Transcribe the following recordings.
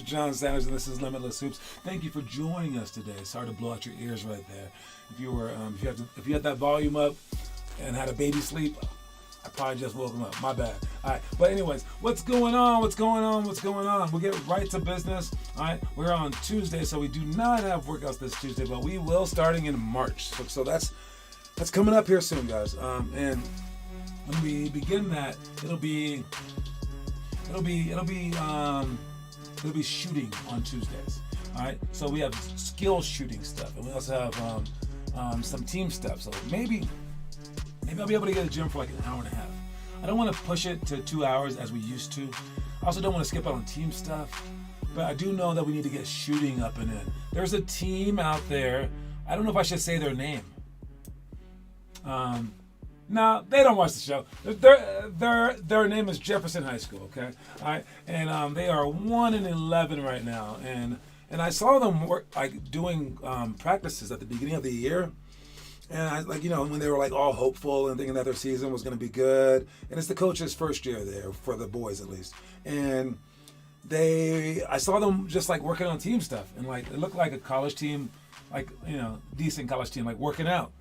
name's John Sanders, and this is Limitless Hoops. Thank you for joining us today. Sorry to blow out your ears right there. If you had that volume up and had a baby sleep, I probably just woke him up. My bad. All right. But anyways, what's going on? We'll get right to business. All right. We're on Tuesday, so we do not have workouts this Tuesday, but we will starting in March. So that's coming up here soon, guys. And when we begin that, it'll be shooting on Tuesdays. All right. So we have skill shooting stuff, and we also have some team stuff. So maybe I'll be able to get a gym for like an hour and a half. I don't want to push it to 2 hours as we used to. I also don't want to skip out on team stuff, but I do know that we need to get shooting up and in. There's a team out there. I don't know if I should say their name. No, they don't watch the show. Their name is Jefferson High School, okay? All right, and they are 1-11 right now, and I saw them doing practices at the beginning of the year. And when they were like all hopeful and thinking that their season was going to be good, and it's the coach's first year there for the boys at least, and I saw them just like working on team stuff, and like it looked like a college team, decent college team, like working out,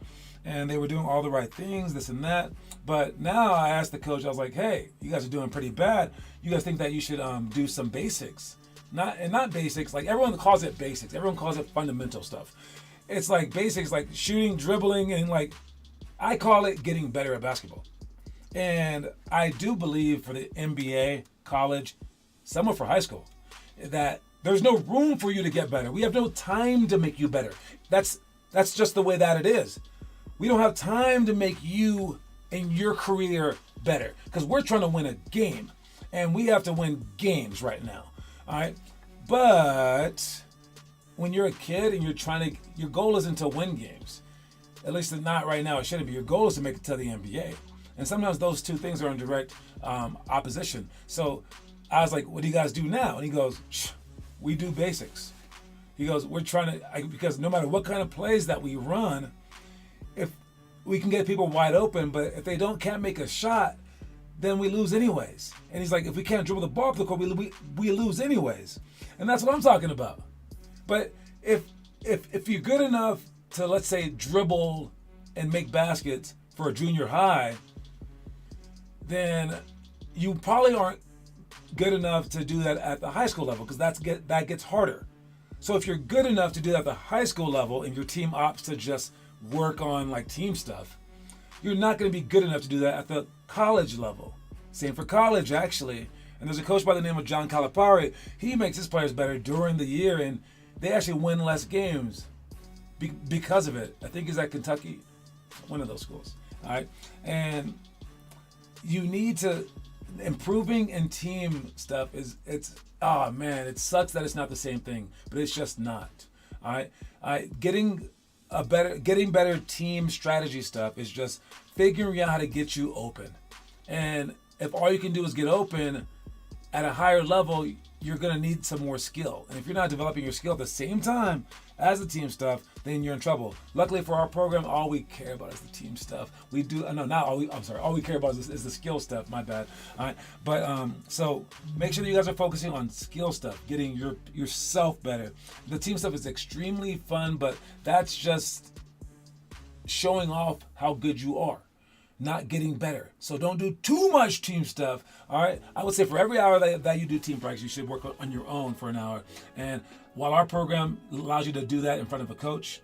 and they were doing all the right things, this and that. But now I asked the coach, I was like, hey, you guys are doing pretty bad. You guys think that you should do some basics, not basics like everyone calls it basics. Everyone calls it fundamental stuff. It's like basics, like shooting, dribbling, and like I call it getting better at basketball. And I do believe for the NBA, college, somewhere for high school, that there's no room for you to get better. We have no time to make you better. That's just the way that it is. We don't have time to make you and your career better because we're trying to win a game, and we have to win games right now. All right, but when you're a kid and your goal isn't to win games, at least not right now. It shouldn't be. Your goal is to make it to the NBA, and sometimes those two things are in direct opposition. So I was like, "What do you guys do now?" And he goes, "We do basics." He goes, "We're trying to because no matter what kind of plays that we run, if we can get people wide open, but if they can't make a shot, then we lose anyways." And he's like, "If we can't dribble the ball up the court, we lose anyways." And that's what I'm talking about. But if you're good enough to, let's say, dribble and make baskets for a junior high, then you probably aren't good enough to do that at the high school level because that gets harder. So if you're good enough to do that at the high school level and your team opts to just work on like team stuff, you're not going to be good enough to do that at the college level. Same for college, actually. And there's a coach by the name of John Calipari. He makes his players better during the year, and they actually win less games because of it. I think he's at Kentucky, one of those schools. All right, and you need to improving in team stuff it sucks that it's not the same thing, but it's just not. All right, getting better team strategy stuff is just figuring out how to get you open, and if all you can do is get open at a higher level, you're going to need some more skill. And if you're not developing your skill at the same time as the team stuff, then you're in trouble. Luckily for our program, all we care about is the team stuff. All we care about is the skill stuff. My bad. All right. But so make sure that you guys are focusing on skill stuff, getting yourself better. The team stuff is extremely fun, but that's just showing off how good you are, not getting better. So don't do too much team stuff. All right. I would say for every hour that you do team practice, you should work on your own for an hour. And while our program allows you to do that in front of a coach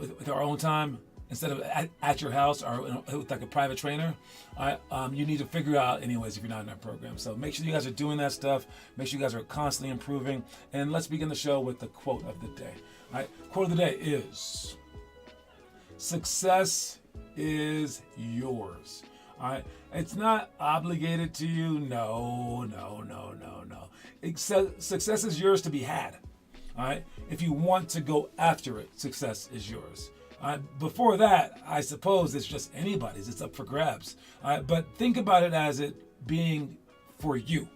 with our own time, instead of at your house or with like a private trainer, you need to figure out anyways if you're not in our program. So make sure you guys are doing that stuff. Make sure you guys are constantly improving. And let's begin the show with the quote of the day. All right. Quote of the day is, "Success is yours." All right, it's not obligated to you. No. Success is yours to be had. All right, if you want to go after it, success is yours. All right, before that, I suppose it's just anybody's. It's up for grabs. All right, but think about it as it being for you,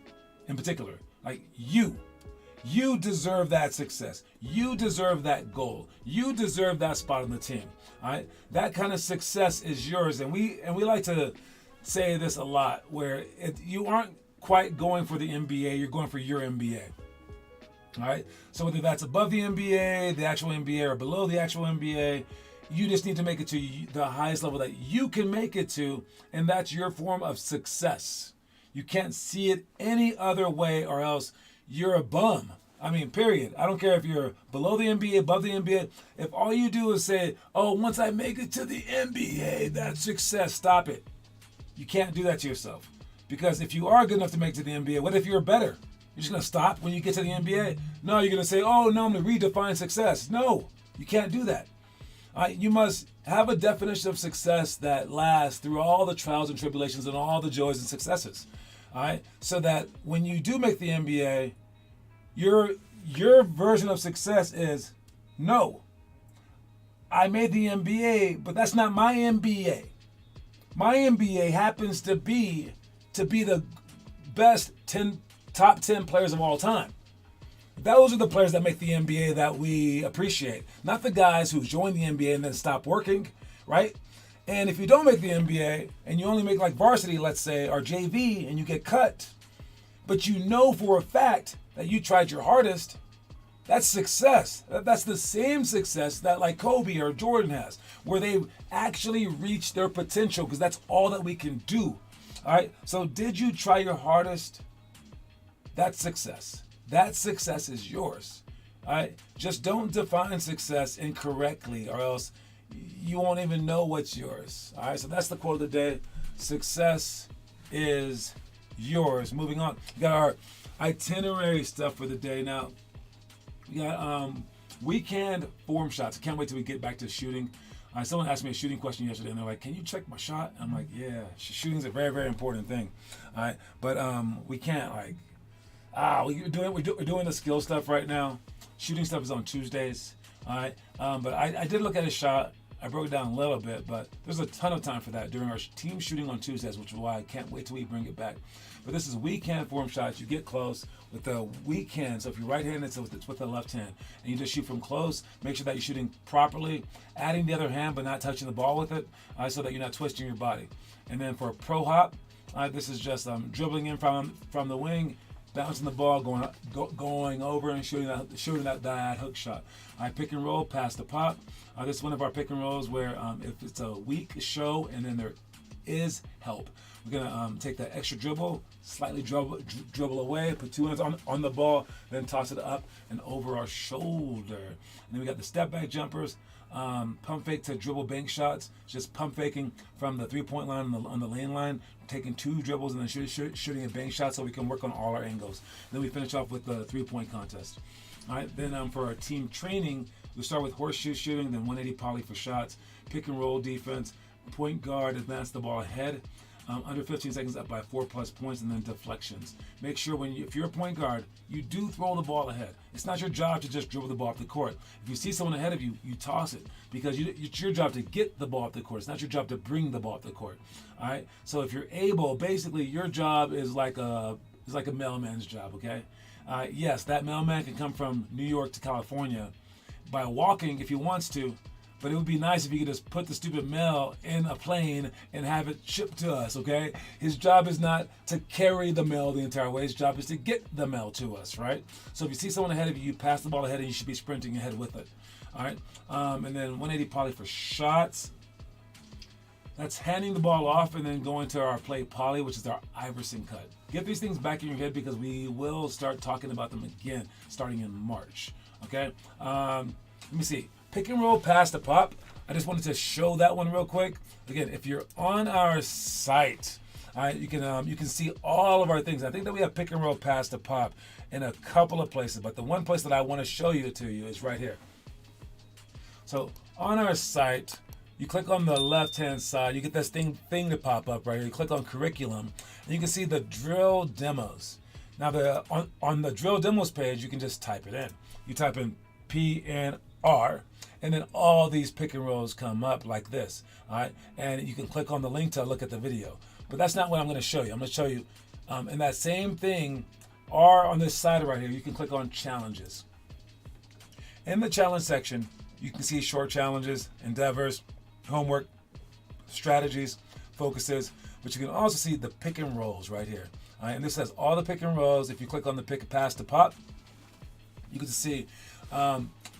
in particular. Like you deserve that success. You deserve that goal. You deserve that spot on the team. All right, that kind of success is yours, and we like to say this a lot, where you aren't quite going for the NBA, you're going for your NBA. All right. So whether that's above the NBA, the actual NBA, or below the actual NBA, you just need to make it to the highest level that you can make it to, and that's your form of success. You can't see it any other way, or else you're a bum. I mean, period. I don't care if you're below the NBA, above the NBA. If all you do is say, oh, once I make it to the NBA, that's success, stop it. You can't do that to yourself. Because if you are good enough to make it to the NBA, what if you're better? You're just going to stop when you get to the NBA? No, you're going to say, oh, no, I'm going to redefine success. No, you can't do that. You must have a definition of success that lasts through all the trials and tribulations and all the joys and successes. All right? So that when you do make the NBA, your version of success is, no, I made the NBA, but that's not my NBA. My NBA happens to be the best top 10 players of all time. Those are the players that make the NBA that we appreciate, not the guys who join the NBA and then stop working, right? And if you don't make the NBA and you only make like varsity, let's say, or JV, and you get cut, but you know for a fact that you tried your hardest, that's success. That's the same success that like Kobe or Jordan has, where they actually reach their potential, because that's all that we can do. All right. So did you try your hardest? That's success. That success is yours. All right. Just don't define success incorrectly, or else you won't even know what's yours. All right. So that's the quote of the day. Success is yours. Moving on. We got our itinerary stuff for the day now. We got weekend form shots. I can't wait till we get back to shooting. Someone asked me a shooting question yesterday, and they're like, "Can you check my shot?" I'm like, "Yeah, shooting's a very, very important thing." All right, but we can't we're doing the skill stuff right now. Shooting stuff is on Tuesdays. All right, but I did look at a shot. I broke it down a little bit, but there's a ton of time for that during our team shooting on Tuesdays, which is why I can't wait till we bring it back. But this is weekend form shots. You get close with the weekend. So if you're right-handed, it's with the left hand. And you just shoot from close. Make sure that you're shooting properly, adding the other hand but not touching the ball with it, so that you're not twisting your body. And then for a pro hop, this is just dribbling in from the wing, bouncing the ball, going over and shooting that hook shot. Pick and roll, pass the pop. This is one of our pick and rolls where if it's a weak show and then there is help, we're gonna take that extra dribble, slightly dribble away, put two hands on the ball, then toss it up and over our shoulder. And then we got the step back jumpers, pump fake to dribble bank shots, just pump faking from the 3-point line on the lane line, taking two dribbles and then shooting a bank shot so we can work on all our angles. And then we finish off with the 3-point contest. All right, then for our team training, we start with horseshoe shooting, then 180 poly for shots, pick and roll defense, point guard, advance the ball ahead, under 15 seconds up by 4+ points, and then deflections. Make sure if you're a point guard, you do throw the ball ahead. It's not your job to just dribble the ball off the court. If you see someone ahead of you, you toss it, because it's your job to get the ball off the court. It's not your job to bring the ball off the court. All right. So if you're able, basically your job is like a mailman's job. Okay. Yes, that mailman can come from New York to California by walking if he wants to. But it would be nice if he could just put the stupid mail in a plane and have it shipped to us, okay? His job is not to carry the mail the entire way. His job is to get the mail to us, right? So if you see someone ahead of you, you pass the ball ahead and you should be sprinting ahead with it, all right? And then 180 poly for shots. That's handing the ball off and then going to our play poly, which is our Iverson cut. Get these things back in your head because we will start talking about them again starting in March, okay? Let me see. Pick and roll, pass the pop. I just wanted to show that one real quick. Again, if you're on our site, you can see all of our things. I think that we have pick and roll, pass the pop in a couple of places, but the one place that I want to show you is right here. So on our site, you click on the left-hand side, you get this thing to pop up right here. You click on curriculum, and you can see the drill demos. Now, on the drill demos page, you can just type it in. You type in PNR, and then all these pick and rolls come up like this, all right? And you can click on the link to look at the video. But that's not what I'm going to show you. I'm going to show you, in that same thing, or on this side right here, you can click on challenges. In the challenge section, you can see short challenges, endeavors, homework, strategies, focuses, but you can also see the pick and rolls right here. All right? And this has all the pick and rolls. If you click on the pick pass to pop, You get to see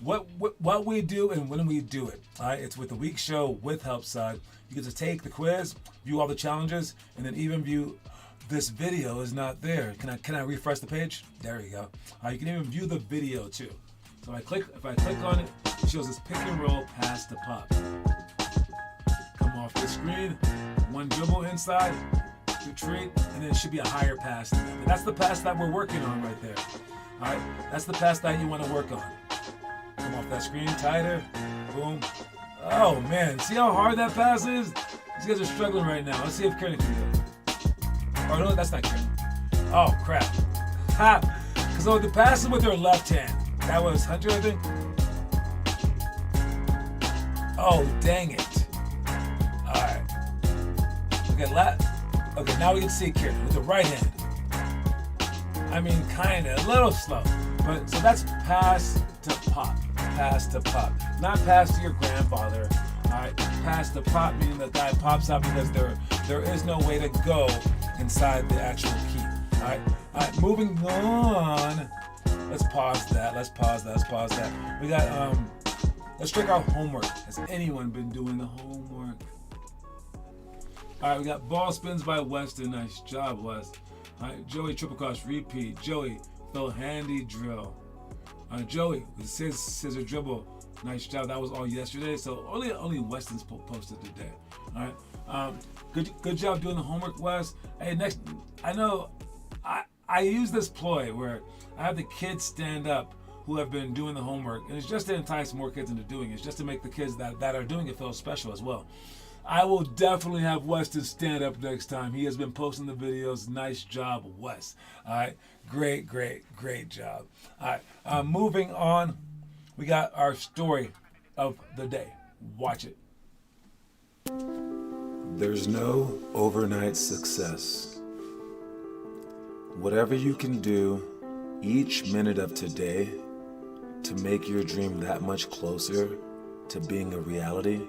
what we do and when we do it. All right, it's with the week show with HelpSide. You get to take the quiz, view all the challenges, and then even view this video is not there. Can I refresh the page? There you go. You can even view the video too. So if I click on it, it shows this pick and roll pass to pop. Come off the screen, one dribble inside, retreat, and then it should be a higher pass. And that's the pass that we're working on right there. All right, that's the pass that you want to work on. Come off that screen, tighter, boom. Oh man, see how hard that pass is? These guys are struggling right now. Let's see if Kieran can do it. Oh no, that's not Kieran. Oh crap. Ha! So the pass is with her left hand. That was Hunter, I think. Oh dang it. Alright. Okay, now we can see Kieran with the right hand. I mean kinda, a little slow. But so that's pass to pop. Pass to pop. Not pass to your grandfather. Alright. Pass to pop meaning the guy pops out because there is no way to go inside the actual key. Alright, moving on. Let's pause that. We got let's check our homework. Has anyone been doing the homework? Alright, we got ball spins by Weston. Nice job, Wes. Alright, Joey triple cross repeat. Joey, Phil handy drill. Joey, scissor dribble. Nice job. That was all yesterday. So only Weston's posted today. Alright. Good job doing the homework, Wes. Hey, next, I know I use this ploy where I have the kids stand up who have been doing the homework, and it's just to entice more kids into doing it. It's just to make the kids that are doing it feel special as well. I will definitely have Weston stand up next time. He has been posting the videos. Nice job, Wes. All right, great job. All right, moving on. We got our story of the day. Watch it. There's no overnight success. Whatever you can do each minute of today to make your dream that much closer to being a reality,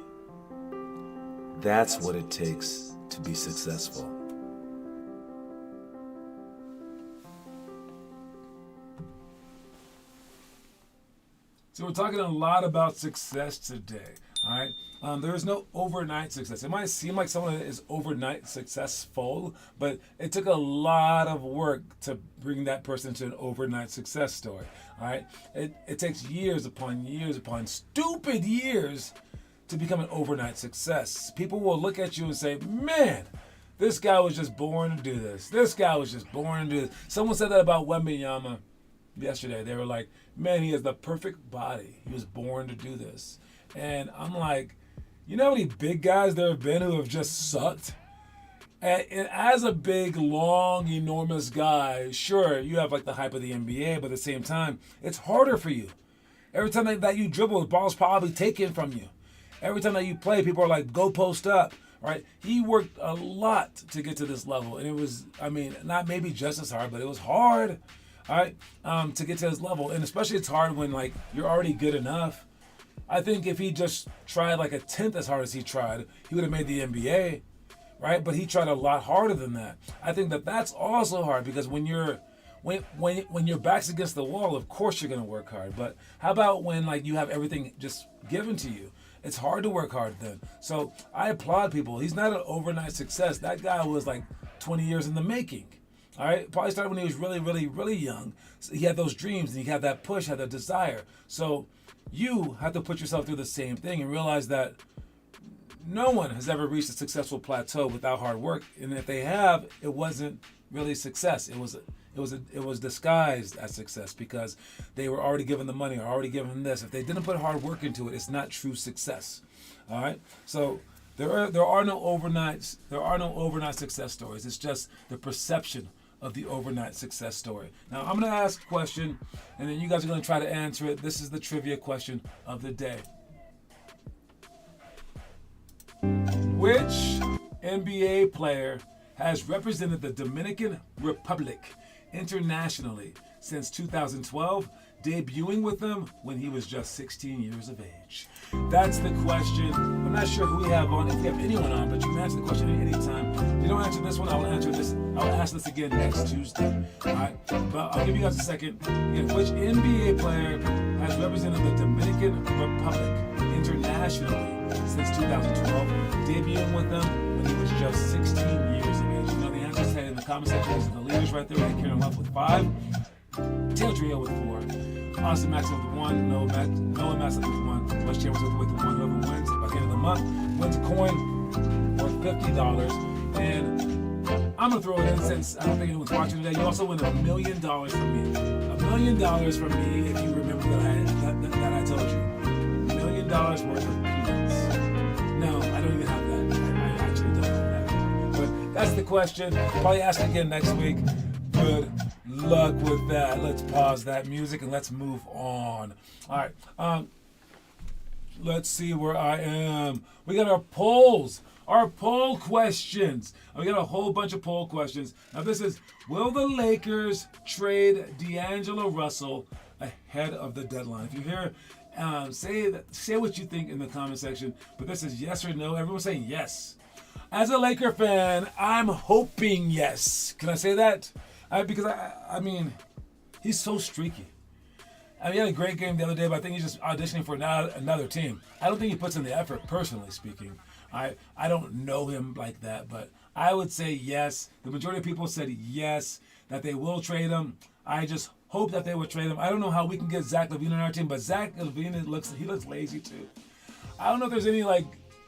that's what it takes to be successful. So we're talking a lot about success today, all right? There is no overnight success. It might seem like someone is overnight successful, but it took a lot of work to bring that person to an overnight success story, all right? It takes years upon stupid years to become an overnight success. People will look at you and say, man, this guy was just born to do this. This guy was just born to do this. Someone said that about Wembanyama yesterday. They were like, man, he has the perfect body. He was born to do this. And I'm like, you know how many big guys there have been who have just sucked? And as a big, long, enormous guy, sure, you have like the hype of the NBA, but at the same time, it's harder for you. Every time that you dribble, the ball's probably taken from you. Every time that you play, people are like, go post up, right? He worked a lot to get to this level. And it was, I mean, not maybe just as hard, but it was hard, all right, to get to this level. And especially it's hard when like you're already good enough. I think if he just tried like a tenth as hard as he tried, he would have made the NBA, right? But he tried a lot harder than that. I think that that's also hard because when your back's against the wall, of course you're gonna work hard. But how about when like you have everything just given to you? It's hard to work hard then. So I applaud people. He's not an overnight success. That guy was like 20 years in the making. All right, probably started when he was really young. So he had those dreams and he had that push, had that desire. So you have to put yourself through the same thing and realize that no one has ever reached a successful plateau without hard work. And if they have, it wasn't really success. It was disguised as success because they were already given the money or already given this. If they didn't put hard work into it, it's not true success. All right. So there are no overnight success stories. It's just the perception of the overnight success story. Now I'm going to ask a question, and then you guys are going to try to answer it. This is the trivia question of the day. Which NBA player has represented the Dominican Republic internationally since 2012, debuting with them when he was just 16 years of age? That's the question. I'm not sure who we have on, if we have anyone on, but you can answer the question at any time. If you don't answer this one, I'll answer this. I'll ask this again next Tuesday. All right, but I'll give you guys a second. Again, which NBA player has represented the Dominican Republic internationally since 2012, debuting with them when he was just 16 years of age? You know the answers in the comment section. These are the leaders right there. Karen Love with 5, Taylor Trio with 4, Austin Maxwell with 1, Noah Maxwell with 1, Wes Chambers with 1. Whoever wins by the end of the month wins a coin worth $50. And I'm gonna throw it in since I don't think anyone's watching today. You also win $1 million from me. $1 million from me if you remember that I told you. $1 million worth of peanuts. No, I don't even have that. I actually don't have that. But that's the question. Probably ask it again next week. Good luck with that. Let's pause that music and let's move on. All right. Let's see where I am. We got our polls. Our poll questions. We got a whole bunch of poll questions. Now this is, will the Lakers trade D'Angelo Russell ahead of the deadline? If you're here, say what you think in the comment section. But this is yes or no. Everyone's saying yes. As a Laker fan, I'm hoping yes. Can I say that? Because I mean, he's so streaky. I mean, he had a great game the other day, but I think he's just auditioning for another team. I don't think he puts in the effort, personally speaking. I don't know him like that, but I would say yes. The majority of people said yes, that they will trade him. I just hope that they will trade him. I don't know how we can get Zach LaVine on our team, but Zach LaVine looks lazy too. I don't know if there's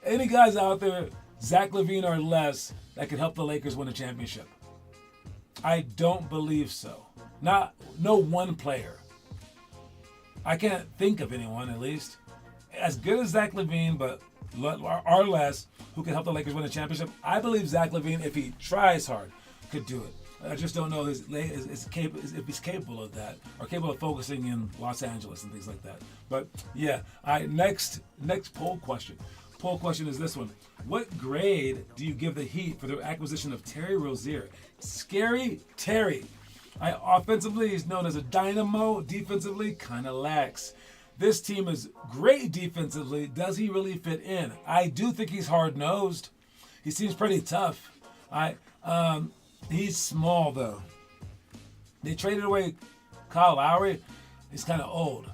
any guys out there, Zach LaVine or less, that could help the Lakers win a championship. I don't believe so. No one player. I can't think of anyone, at least, as good as Zach LaVine, but or less, who can help the Lakers win a championship. I believe Zach LaVine, if he tries hard, could do it. I just don't know if he's capable of that, or capable of focusing in Los Angeles and things like that. But yeah, next poll question. Poll question is this one. What grade do you give the Heat for their acquisition of Terry Rozier? Scary Terry. Offensively, he's known as a dynamo. Defensively, kind of lacks. This team is great defensively. Does he really fit in? I do think he's hard-nosed. He seems pretty tough. He's small, though. They traded away Kyle Lowry. He's kind of old.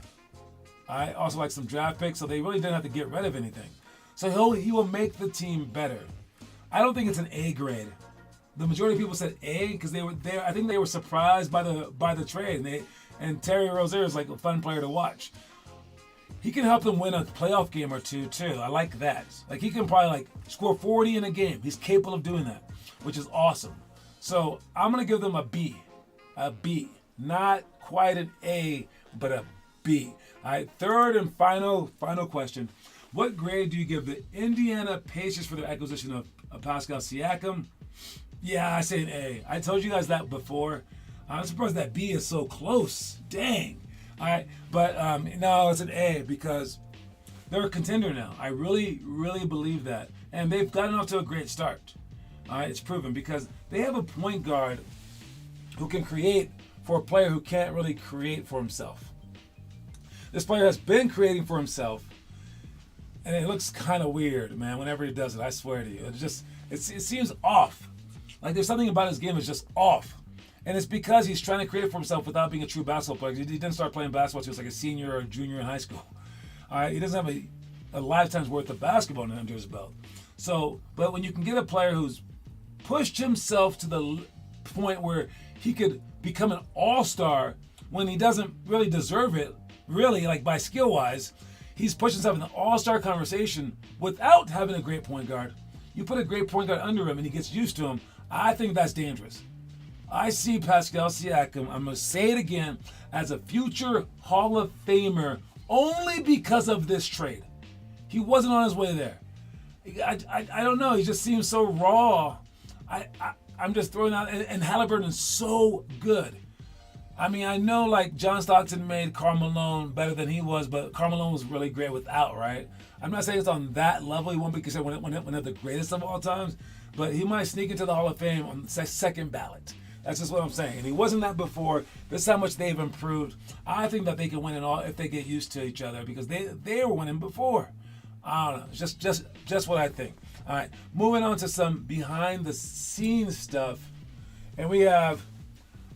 I also like some draft picks, so they really didn't have to get rid of anything. So he will make the team better. I don't think it's an A grade. The majority of people said A because they were there. I think they were surprised by the trade. And Terry Rozier is like a fun player to watch. He can help them win a playoff game or two too. I like that. Like he can probably score 40 in a game. He's capable of doing that, which is awesome. So I'm gonna give them a B. Not quite an A, but a B. All right. Third and final question. What grade do you give the Indiana Pacers for their acquisition of Pascal Siakam? Yeah, I say an A. I told you guys that before. I'm surprised that B is so close. Dang. All right, but no, it's an A because they're a contender now. I really, really believe that. And they've gotten off to a great start. All right, it's proven because they have a point guard who can create for a player who can't really create for himself. This player has been creating for himself, and it looks kind of weird, man, whenever he does it. I swear to you. It seems off. Like there's something about his game that's just off. And it's because he's trying to create for himself without being a true basketball player. He didn't start playing basketball until he was like a senior or a junior in high school. All right, he doesn't have a lifetime's worth of basketball under his belt. So, but when you can get a player who's pushed himself to the point where he could become an all-star when he doesn't really deserve it, really, like by skill-wise, he's pushed himself in the all-star conversation without having a great point guard. You put a great point guard under him and he gets used to him. I think that's dangerous. I see Pascal Siakam, I'm going to say it again, as a future Hall of Famer only because of this trade. He wasn't on his way there. I don't know. He just seems so raw. I'm just throwing out, and Halliburton's so good. I mean, I know like John Stockton made Karl Malone better than he was, but Karl Malone was really great without, right? I'm not saying it's on that level. He won't be considered one of the greatest of all times, but he might sneak into the Hall of Fame on the second ballot. That's just what I'm saying. And he wasn't that before. This is how much they've improved. I think that they can win it all if they get used to each other because they were winning before. I don't know. Just what I think. All right, moving on to some behind the scenes stuff, and we have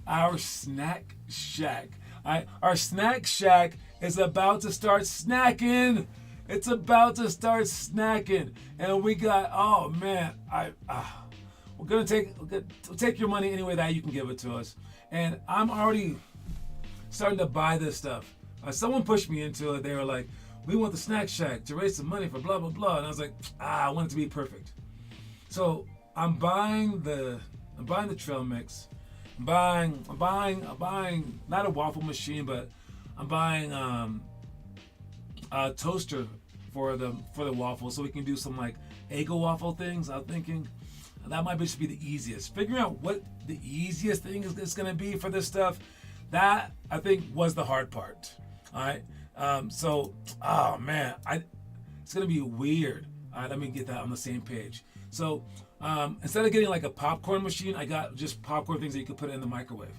our snack shack. All right, our snack shack is about to start snacking. It's about to start snacking, and we got we're gonna take your money any way that you can give it to us, and I'm already starting to buy this stuff. Someone pushed me into it. They were like, "We want the snack shack to raise some money for blah blah blah," and I was like, I want it to be perfect. So I'm buying the trail mix. I'm buying not a waffle machine, but I'm buying a toaster for the waffles, so we can do some like Eggo waffle things. I'm thinking that might just be the easiest. Figuring out what the easiest thing is going to be for this stuff, that I think was the hard part. All right. It's going to be weird. All right, let me get that on the same page. So instead of getting like a popcorn machine, I got just popcorn things that you could put in the microwave.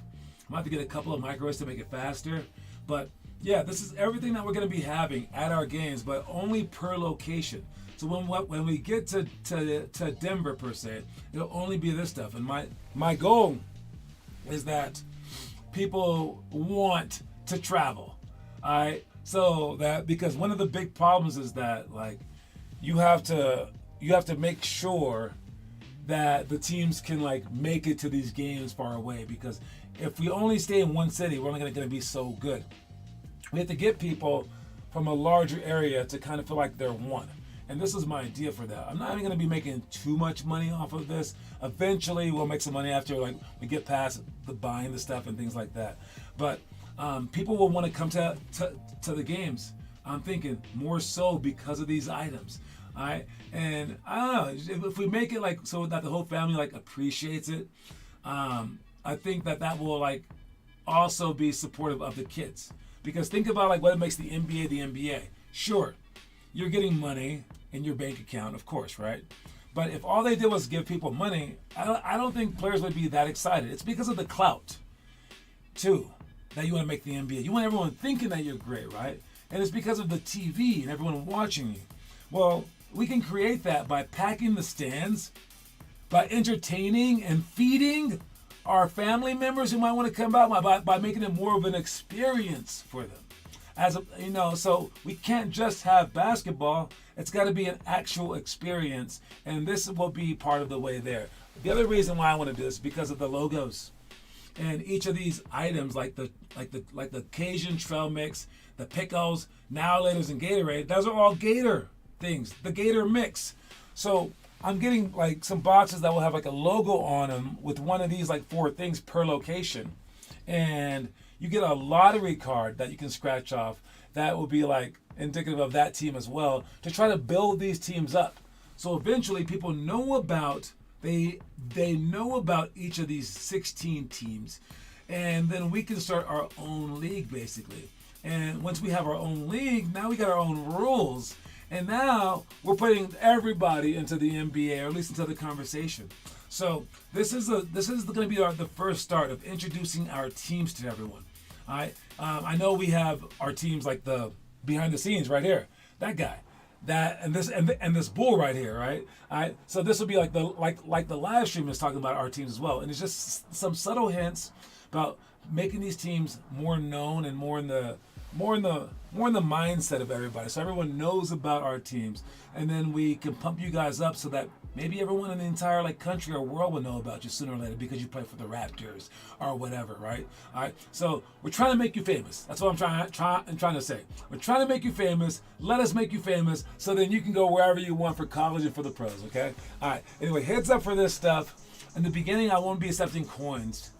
I might have to get a couple of microwaves to make it faster. But yeah, this is everything that we're going to be having at our games, but only per location. So when we get to Denver per se, it'll only be this stuff. And my goal is that people want to travel. All right. So that because one of the big problems is that like you have to make sure that the teams can like make it to these games far away, because if we only stay in one city, we're only going to be so good. We have to get people from a larger area to kind of feel like they're one. And this is my idea for that. I'm not even going to be making too much money off of this. Eventually, we'll make some money after like we get past the buying the stuff and things like that. But people will want to come to the games. I'm thinking more so because of these items. All right, and I don't know if we make it like so that the whole family like appreciates it. I think that will like also be supportive of the kids, because think about like what makes the NBA the NBA. Sure, you're getting money in your bank account, of course, right? But if all they did was give people money, I don't think players would be that excited. It's because of the clout, too, that you want to make the NBA. You want everyone thinking that you're great, right? And it's because of the TV and everyone watching you. Well, we can create that by packing the stands, by entertaining and feeding our family members who might want to come out, by making it more of an experience for them. So we can't just have basketball. It's got to be an actual experience, and this will be part of the way there. The other reason why I want to do this is because of the logos, and each of these items, like the Cajun trail mix, the pickles, Now Laters, and Gatorade. Those are all Gator things. The Gator mix. So I'm getting like some boxes that will have like a logo on them with one of these like 4 things per location, and you get a lottery card that you can scratch off that will be like indicative of that team as well, to try to build these teams up. So eventually people know about, they know about each of these 16 teams, and then we can start our own league basically. And once we have our own league, now we got our own rules, and now we're putting everybody into the NBA, or at least into the conversation. So this is going to be the first start of introducing our teams to everyone. All right. I know we have our teams like the behind the scenes right here. That guy, and this bull right here, right? All right. So this will be like the live stream is talking about our teams as well, and it's just some subtle hints about making these teams more known and more in the mindset of everybody, so everyone knows about our teams, and then we can pump you guys up so that maybe everyone in the entire like country or world will know about you sooner or later because you play for the Raptors or whatever, right? All right. So we're trying to make you famous. That's what I'm trying to say. We're trying to make you famous. Let us make you famous, so then you can go wherever you want for college and for the pros. Okay. All right. Anyway, heads up for this stuff. In the beginning, I won't be accepting coins,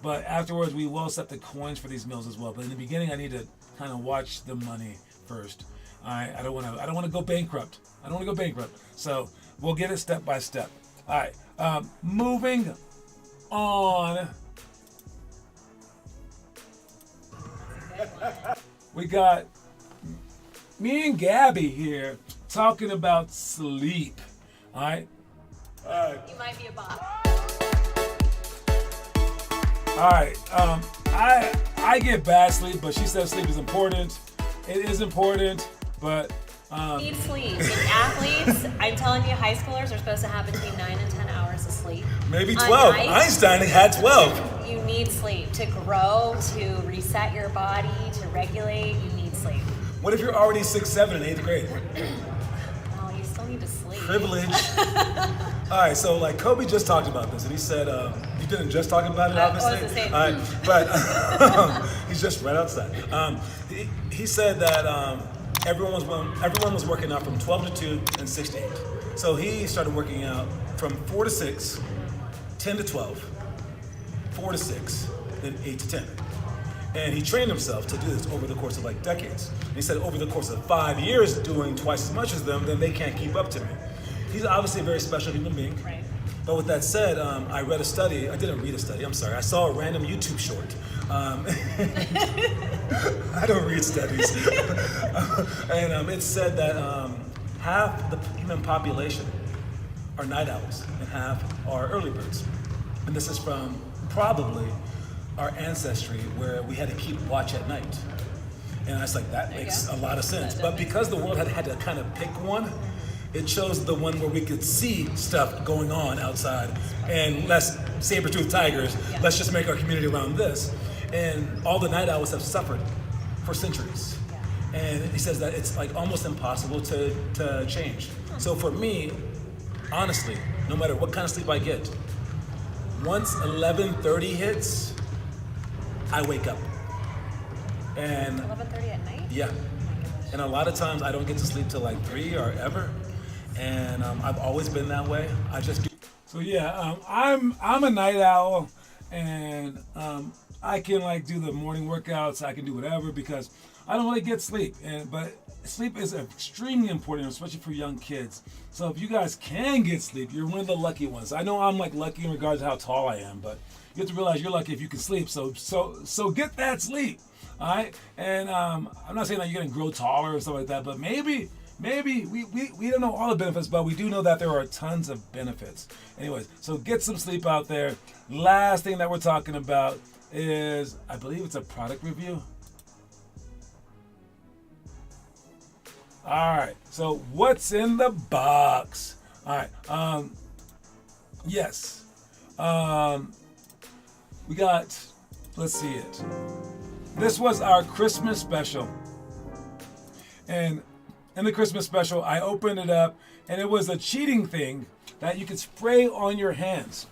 but afterwards we will accept the coins for these meals as well. But in the beginning, I need to kind of watch the money first. All right. I don't want to go bankrupt. So we'll get it step by step. All right. Moving on. We got me and Gabby here talking about sleep. All right. You might be a bot. All right. I get bad sleep, but she says sleep is important. It is important, but Need sleep. And athletes, I'm telling you, high schoolers are supposed to have between 9 and 10 hours of sleep. Maybe A 12. night. Einstein had 12. You need sleep to grow, to reset your body, to regulate. You need sleep. What if you're already 6'7" in 8th grade? Well, you still need to sleep. Privilege. All right, so like Kobe just talked about this, and he said, you didn't just talk about it, obviously. I was the same. All right, but he's just right outside. He said that everyone was working out from 12 to 2 and 6 to 8. So he started working out from 4 to 6, 10 to 12, 4 to 6, then 8 to 10. And he trained himself to do this over the course of like decades. And he said over the course of 5 years doing twice as much as them, then they can't keep up to me. He's obviously a very special human being. Right. But with that said, I read a study. I didn't read a study, I'm sorry. I saw a random YouTube short. I don't read studies. And it said that half the human population are night owls and half are early birds. And this is from probably our ancestry where we had to keep watch at night. And I was like, that makes a lot of sense. But because the world had to kind of pick one, it chose the one where we could see stuff going on outside and less saber-toothed tigers. Let's just make our community around this. And all the night owls have suffered for centuries. And he says that it's like almost impossible to change. So for me, honestly, no matter what kind of sleep I get, once 11:30 hits, I wake up. And 11:30 at night? yeah. And a lot of times I don't get to sleep till like 3 or ever. And I've always been that way. I just do. so yeah, I'm a night owl, and I can like do the morning workouts. I can do whatever because I don't really get sleep. But sleep is extremely important, especially for young kids. So if you guys can get sleep, you're one of the lucky ones. I know I'm like lucky in regards to how tall I am, but you have to realize you're lucky if you can sleep. So get that sleep, all right? And I'm not saying that you're gonna grow taller or stuff like that, but maybe we don't know all the benefits, but we do know that there are tons of benefits. Anyways, so get some sleep out there. Last thing that we're talking about is, I believe it's a product review. All right, so what's in the box? All right, yes. We got, let's see it. This was our Christmas special. And in the Christmas special, I opened it up, and it was a cheating thing that you could spray on your hands.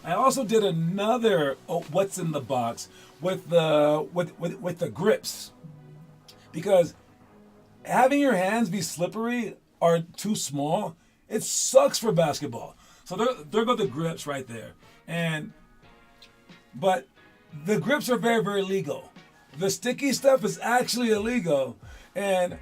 I also did another what's in the box with the grips, because having your hands be slippery or too small, it sucks for basketball. So there go the grips right there, but the grips are very, very legal. The sticky stuff is actually illegal, and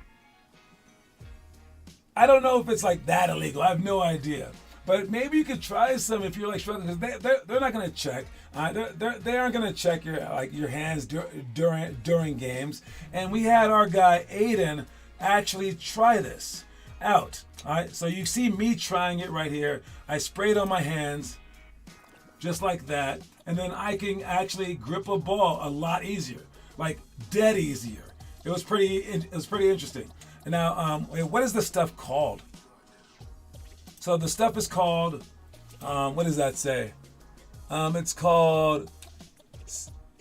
I don't know if it's like that illegal. I have no idea. But maybe you could try some if you're like struggling, because they're not gonna check. They aren't gonna check your hands during games. And we had our guy Aiden actually try this out. All right, so you see me trying it right here. I sprayed on my hands, just like that, and then I can actually grip a ball a lot easier, like dead easier. It was pretty interesting. And now, what is the stuff called? So the stuff is called, what does that say? It's called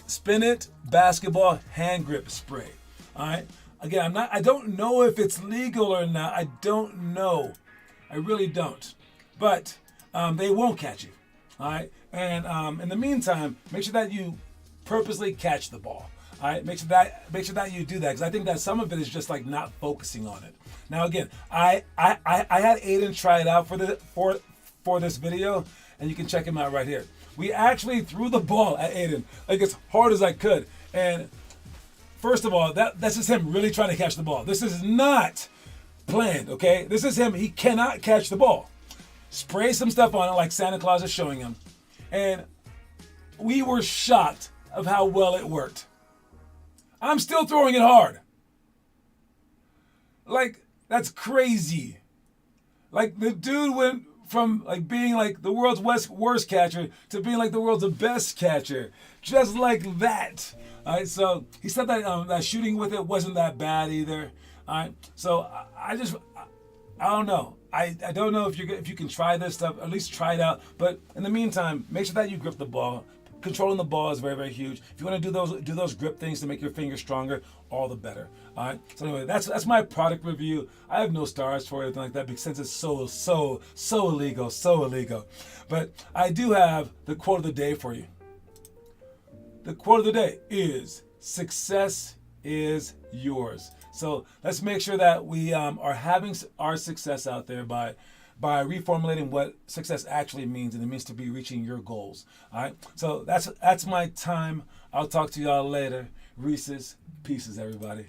Spin It Basketball Hand Grip Spray. All right. Again, I don't know if it's legal or not. I don't know. I really don't. But they won't catch you. All right. And in the meantime, make sure that you purposely catch the ball. All right, make sure that you do that, because I think that some of it is just like not focusing on it. Now again, I had Aiden try it out for this video, and you can check him out right here. We actually threw the ball at Aiden like as hard as I could, and first of all, that's just him really trying to catch the ball. This is not planned, okay? This is him. He cannot catch the ball. Spray some stuff on it like Santa Claus is showing him, and we were shocked of how well it worked. I'm still throwing it hard. Like, that's crazy. Like, the dude went from like being like the world's worst catcher to being like the world's best catcher, just like that. All right, so he said that that shooting with it wasn't that bad either. All right, so I don't know. I don't know if you can try this stuff. At least try it out. But in the meantime, make sure that you grip the ball. Controlling the ball is very, very huge. If you want to do those grip things to make your fingers stronger, all the better. All right. So anyway, that's my product review. I have no stars for it, anything like that, because since it's so illegal. But I do have the quote of the day for you. The quote of the day is, "Success is yours." So let's make sure that we are having our success out there by reformulating what success actually means, and it means to be reaching your goals. All right. So that's my time. I'll talk to y'all later. Reese's Pieces, everybody.